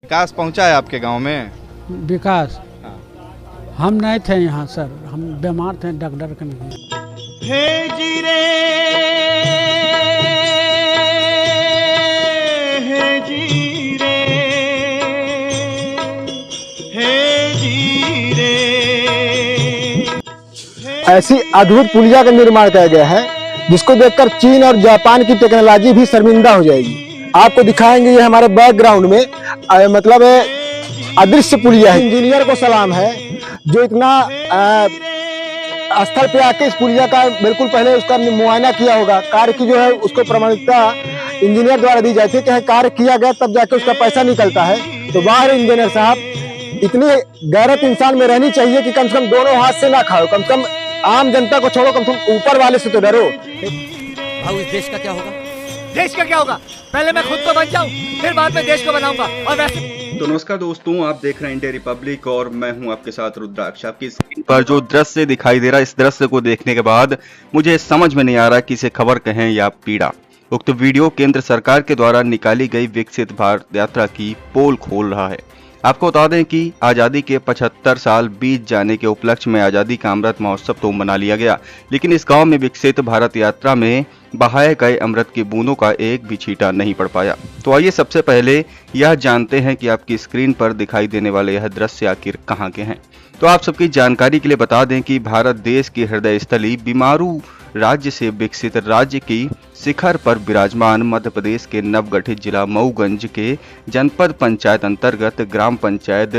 विकास पहुंचा है आपके गांव में? विकास हाँ। हम नहीं थे यहाँ सर, हम बीमार थे, डॉक्टर के नहीं। हे जी रे, हे जी रे, हे जी रे। ऐसी अद्भुत पुलिया का निर्माण किया गया है जिसको देखकर चीन और जापान की टेक्नोलॉजी भी शर्मिंदा हो जाएगी। आपको दिखाएंगे, ये हमारे बैकग्राउंड में मतलब अदृश्य पुलिया है। इंजीनियर को सलाम है जो इतना स्थल पे आके इस पुलिया का बिल्कुल पहले उसका मुआयना किया होगा। कार्य की जो है उसको प्रामाणिकता इंजीनियर द्वारा दी जाती है कि कार्य किया गया तब जाके उसका पैसा निकलता है। तो बाहर इंजीनियर साहब, इतनी गैरत इंसान में रहनी चाहिए कि कम से कम दोनों हाथ से ना खाओ, कम से कम आम जनता को छोड़ो, कम से कम ऊपर वाले से तो डरो। भाऊ, इस देश का क्या होगा? देश का क्या होगा? पहले मैं खुद तो बन जाऊं, फिर बाद में देश को बनाऊंगा। और वैसे तो नमस्कार दोस्तों, आप देख रहे हैं इंडिया रिपब्लिक और मैं हूं आपके साथ रुद्राक्ष। आपकी स्क्रीन पर जो दृश्य दिखाई दे रहा है, इस दृश्य को देखने के बाद मुझे समझ में नहीं आ रहा कि इसे खबर कहें या पीड़ा। उक्त वीडियो केंद्र सरकार के द्वारा निकाली गई विकसित भारत यात्रा की पोल खोल रहा है। आपको बता दें कि आज़ादी के 75 साल बीत जाने के उपलक्ष्य में आज़ादी का अमृत महोत्सव तो मना लिया गया, लेकिन इस गांव में विकसित भारत यात्रा में बहाए गए अमृत की बूंदों का एक भी छींटा नहीं पड़ पाया। तो आइए सबसे पहले यह जानते हैं कि आपकी स्क्रीन पर दिखाई देने वाले यह दृश्य आखिर कहां के हैं। तो आप सबकी जानकारी के लिए बता दें कि भारत देश की हृदय स्थली बीमारू राज्य से विकसित राज्य की शिखर पर विराजमान मध्य प्रदेश के नवगठित जिला मऊगंज के जनपद पंचायत अंतर्गत ग्राम पंचायत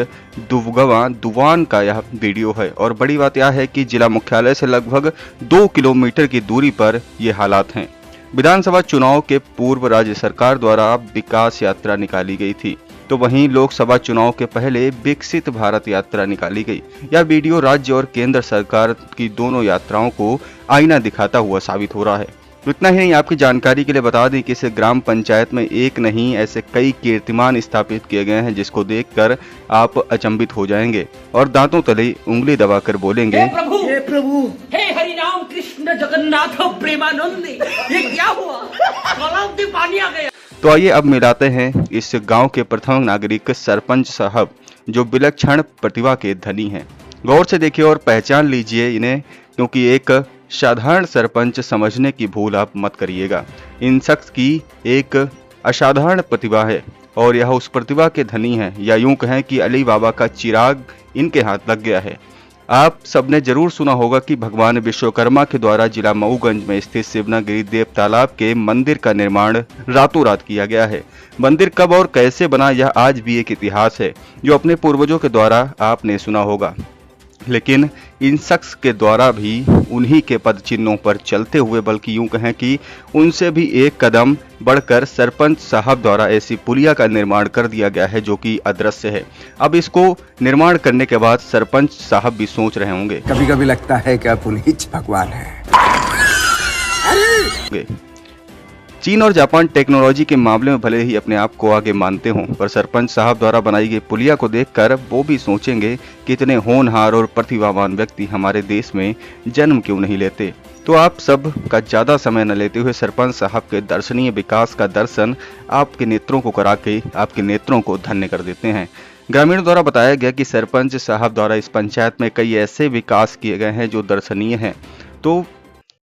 दुवगवा दुवान का यह वीडियो है। और बड़ी बात यह है कि जिला मुख्यालय से लगभग 2 किलोमीटर की दूरी पर ये हालात हैं। विधानसभा चुनाव के पूर्व राज्य सरकार द्वारा विकास यात्रा निकाली गई थी, तो वहीं लोकसभा चुनाव के पहले विकसित भारत यात्रा निकाली गई। यह वीडियो राज्य और केंद्र सरकार की दोनों यात्राओं को आईना दिखाता हुआ साबित हो रहा है। तो इतना ही नहीं, आपकी जानकारी के लिए बता दें कि इस ग्राम पंचायत में एक नहीं ऐसे कई कीर्तिमान स्थापित किए गए हैं जिसको देखकर आप अचंभित हो जाएंगे और दांतों तले उंगली दबाकर बोलेंगे, हे प्रभु, हे प्रभु, हे हरि राम कृष्ण जगन्नाथ प्रेमानंद, ये क्या हुआ? तालाब में पानी आ गया। तो आइए अब मिलाते हैं इस गांव के प्रथम नागरिक सरपंच साहब जो विलक्षण प्रतिभा के धनी हैं। गौर से देखिए और पहचान लीजिए इन्हें, क्योंकि एक साधारण सरपंच समझने की भूल आप मत करिएगा। इन शख्स की एक असाधारण प्रतिभा है और यह उस प्रतिभा के धनी हैं, या यूं कहें कि अली बाबा का चिराग इनके हाथ लग गया है। आप सबने जरूर सुना होगा कि भगवान विश्वकर्मा के द्वारा जिला मऊगंज में स्थित शिवनागिरी देव तालाब के मंदिर का निर्माण रातों रात किया गया है। मंदिर कब और कैसे बना, यह आज भी एक इतिहास है जो अपने पूर्वजों के द्वारा आपने सुना होगा, लेकिन इन शख्स के द्वारा भी उन्हीं के पद चिन्हों पर चलते हुए, बल्कि यूं कहें कि उनसे भी एक कदम बढ़कर सरपंच साहब द्वारा ऐसी पुलिया का निर्माण कर दिया गया है जो कि अदृश्य है। अब इसको निर्माण करने के बाद सरपंच साहब भी सोच रहे होंगे, कभी कभी लगता है कि पुलिस भगवान है। चीन और जापान टेक्नोलॉजी के मामले में भले ही अपने आप को आगे मानते हों, पर सरपंच साहब द्वारा बनाई गई पुलिया को देखकर वो भी सोचेंगे कि इतने होनहार और प्रतिभावान व्यक्ति हमारे देश में जन्म क्यों नहीं लेते। तो आप सब का ज्यादा समय न लेते हुए सरपंच साहब के दर्शनीय विकास का दर्शन आपके नेत्रों को करा के आपके नेत्रों को धन्य कर देते हैं। ग्रामीणों द्वारा बताया गया कि सरपंच साहब द्वारा इस पंचायत में कई ऐसे विकास किए गए हैं जो दर्शनीय हैं। तो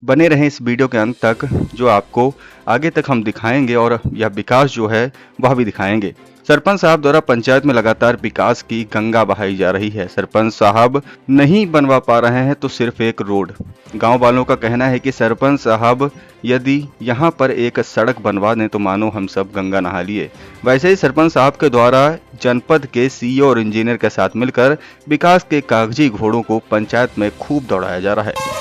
बने रहें इस वीडियो के अंत तक, जो आपको आगे तक हम दिखाएंगे और यह विकास जो है वह भी दिखाएंगे। सरपंच साहब द्वारा पंचायत में लगातार विकास की गंगा बहाई जा रही है। सरपंच साहब नहीं बनवा पा रहे हैं तो सिर्फ एक रोड। गांव वालों का कहना है कि सरपंच साहब यदि यहां पर एक सड़क बनवा दें तो मानो हम सब गंगा नहा लिए। वैसे ही सरपंच साहब के द्वारा जनपद के सीईओ और इंजीनियर के साथ मिलकर विकास के कागजी घोड़ों को पंचायत में खूब दौड़ाया जा रहा है।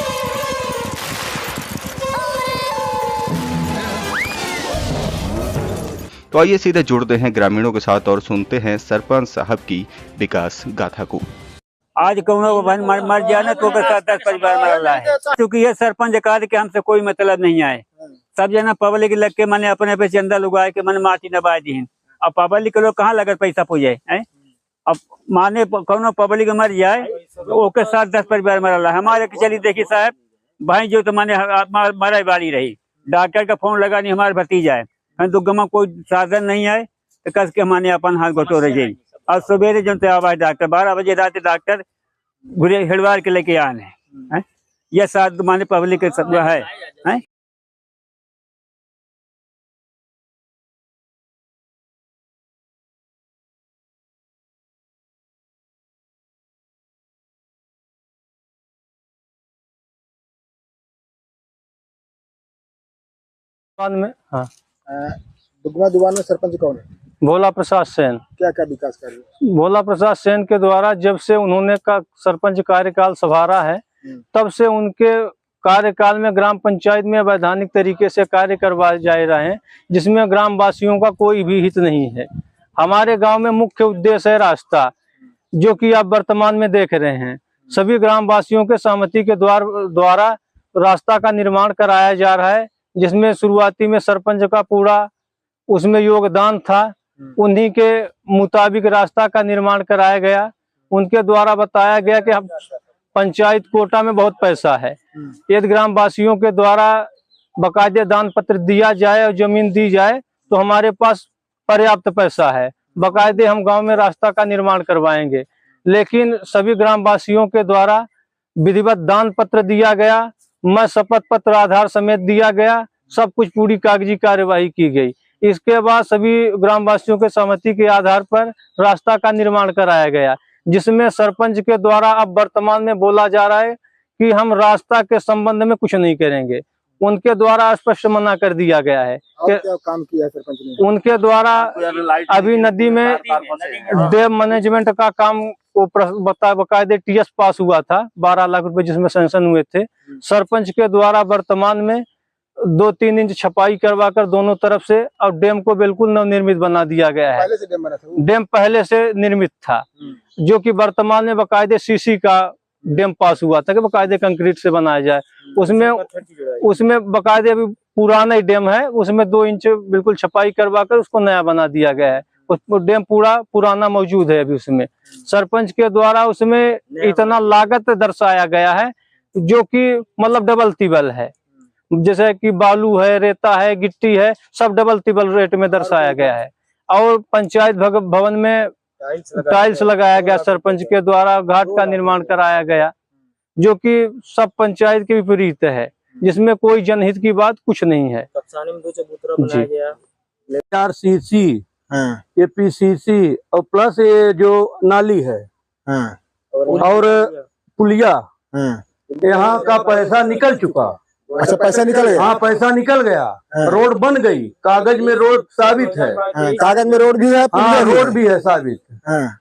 तो आइए सीधे जुड़ते हैं ग्रामीणों के साथ और सुनते हैं सरपंच साहब की विकास गाथा को। आज कौनो मर जाए ना तो 10 परिवार मर रहा है, क्योंकि ये सरपंच कार्य के हमसे कोई मतलब नहीं आए। सब जना पब्लिक लग के मैंने अपने पे चंदा लुगाए के मैंने माटी नबाए दी। अब पब्लिक के लोग कहाँ लगत पैसा पूजे। अब माने कौनो पब्लिक मर जाए तो ओके 7-10 परिवार मर रहा है। हमारे चली देखी साहब भाई जो तो माने मरा वाली रही, डॉक्टर का फोन लगा नहीं, हमारे भतीजा है तो गमा कोई साधन नहीं है। तो कस के माने अपन हाथ बटोरे जाई। और सवेरे जब आवाज डॉक्टर 12 बजे रात डॉक्टर घुरे हेड़वार के लेके आने हैं। ये साथ माने पब्लिक के सब है। में हाँ दुगमा दुकान में सरपंच कौन है? भोला प्रसाद सेन। क्या क्या विकास कर रहे हैं? भोला प्रसाद सेन के द्वारा जब से उन्होंने का सरपंच कार्यकाल संभाला है तब से उनके कार्यकाल में ग्राम पंचायत में वैधानिक तरीके से कार्य करवाए जा रहे हैं, जिसमें ग्राम वासियों का कोई भी हित नहीं है। हमारे गांव में मुख्य उद्देश्य है रास्ता, जो कि आप वर्तमान में देख रहे हैं। सभी ग्राम वासियों के सहमति के द्वारा रास्ता का निर्माण कराया जा रहा है, जिसमें शुरुआती में सरपंच का पूरा उसमें योगदान था। उन्हीं के मुताबिक रास्ता का निर्माण कराया गया। उनके द्वारा बताया गया कि हम पंचायत कोटा में बहुत पैसा है, यदि ग्राम वासियों के द्वारा बकायदे दान पत्र दिया जाए और जमीन दी जाए तो हमारे पास पर्याप्त पैसा है, बकायदे हम गांव में रास्ता का निर्माण करवाएंगे। लेकिन सभी ग्राम वासियों के द्वारा विधिवत दान पत्र दिया गया, मैं शपथ पत्र आधार समेत दिया गया, सब कुछ पूरी कागजी कार्यवाही की गई। इसके बाद सभी ग्रामवासियों के सहमति के आधार पर रास्ता का निर्माण कराया गया, जिसमें सरपंच के द्वारा अब वर्तमान में बोला जा रहा है कि हम रास्ता के संबंध में कुछ नहीं करेंगे। उनके द्वारा स्पष्ट मना कर दिया गया है। क्या काम किया है सरपंच ने? उनके द्वारा अभी नदी में डैम मैनेजमेंट का काम को बकायदे टीएस पास हुआ था 12 लाख रुपए, जिसमें सैंक्शन हुए थे। सरपंच के द्वारा वर्तमान में 2-3 इंच छपाई करवाकर दोनों तरफ से और डैम को बिल्कुल नवनिर्मित बना दिया गया है। पहले से डैम बना था? डैम पहले से निर्मित था, जो कि वर्तमान में बकायदे सीसी का डैम पास हुआ था कि बकायदे कंक्रीट से बनाया जाए। उसमें बकायदे अभी पुराना ही डैम है, उसमें 2 इंच बिल्कुल छपाई करवाकर उसको नया बना दिया गया है। उस डैम पूरा पुराना मौजूद है अभी उसमें। सरपंच के द्वारा उसमें इतना लागत दर्शाया गया है जो कि मतलब डबल तिबल है, जैसे कि बालू है, रेता है, गिट्टी है, सब डबल तिबल रेट में दर्शाया गया है। और पंचायत भवन में टाइल्स लगाया गया, सरपंच के द्वारा घाट का निर्माण कराया गया, जो कि सब पंचायत के विपरीत है, जिसमें कोई जनहित की बात कुछ नहीं है। आरसीसी, एपीसीसी और प्लस ये जो नाली है और पुलिया, यहाँ का पैसा निकल चुका। अच्छा, पैसा निकल गया? हाँ, पैसा निकल गया। रोड बन गई, कागज में रोड साबित है। कागज में रोड भी है, रोड भी है साबित।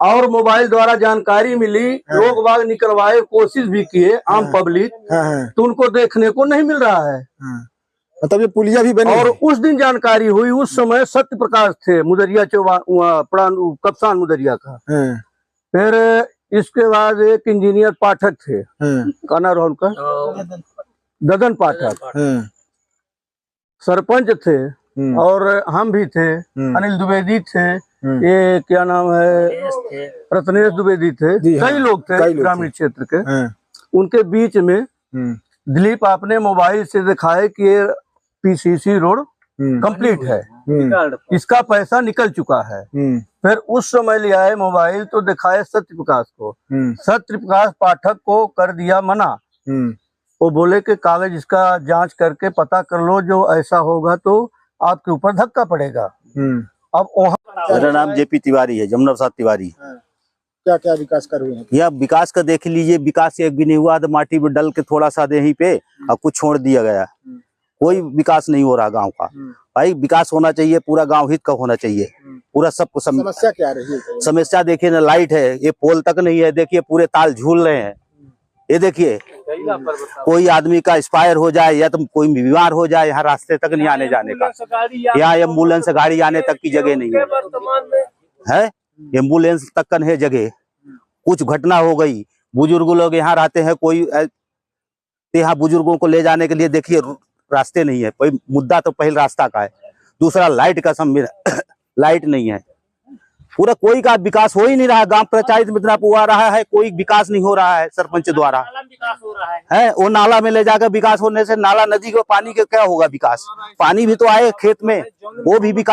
और मोबाइल द्वारा जानकारी मिली, लोग बाग निकलवाए, कोशिश भी किए आम पब्लिक, तो उनको देखने को नहीं मिल रहा है। मतलब ये पुलिया भी बनी। और उस दिन जानकारी हुई, उस समय सत्य प्रकाश थे मुदरिया कप्तान मुदरिया का। फिर इसके बाद एक इंजीनियर पाठक थे, का नाम रहा उनका, ददन पाठक, सरपंच थे और हम भी थे, अनिल द्विवेदी थे, ये क्या नाम है, रत्नेश द्विवेदी थे, कई लोग थे ग्रामीण क्षेत्र के। उनके बीच में दिलीप आपने मोबाइल से दिखाए कि ये पीसीसी रोड कंप्लीट है, इसका पैसा निकल चुका है। फिर उस समय ले आए मोबाइल तो दिखाए सत्य प्रकाश को, सत्य प्रकाश पाठक को कर दिया मना। वो बोले कि कागज इसका जांच करके पता कर लो, जो ऐसा होगा तो आपके ऊपर धक्का पड़ेगा। अब मेरा नाम जेपी तिवारी है, जमुना प्रसाद तिवारी। क्या क्या विकास कर रहे हैं? यह विकास का देख लीजिए, विकास एक भी नहीं हुआ। तो माटी में डल के थोड़ा सा यहीं पे और कुछ छोड़ दिया गया, कोई विकास नहीं हो रहा गांव का। भाई विकास होना चाहिए, पूरा गांव हित का होना चाहिए, पूरा सबको। समस्या क्या रही है? समस्या देखिए ना, लाइट है, ये पोल तक नहीं है, देखिए पूरे ताल झूल रहे हैं। ये देखिए, कोई आदमी का एक्सपायर हो जाए या तो कोई बीमार हो जाए, यहाँ रास्ते तक नहीं आने जाने का। यहाँ एम्बुलेंस गाड़ी आने तक की जगह नहीं है, एम्बुलेंस तक का नहीं जगह। कुछ घटना हो गई, बुजुर्ग लोग यहाँ रहते हैं, कोई यहाँ बुजुर्गों को ले जाने के लिए देखिए रास्ते नहीं है। कोई मुद्दा तो पहले रास्ता का है, दूसरा लाइट का लाइट नहीं है। पूरा कोई का विकास हो ही नहीं रहा। गांव पंचायत में इतना पुआ रहा है, कोई विकास नहीं हो रहा है सरपंच द्वारा। है वो नाला में ले जाकर विकास होने से, नाला नदी के पानी के क्या होगा विकास? पानी भी तो आए खेत में, वो भी विकास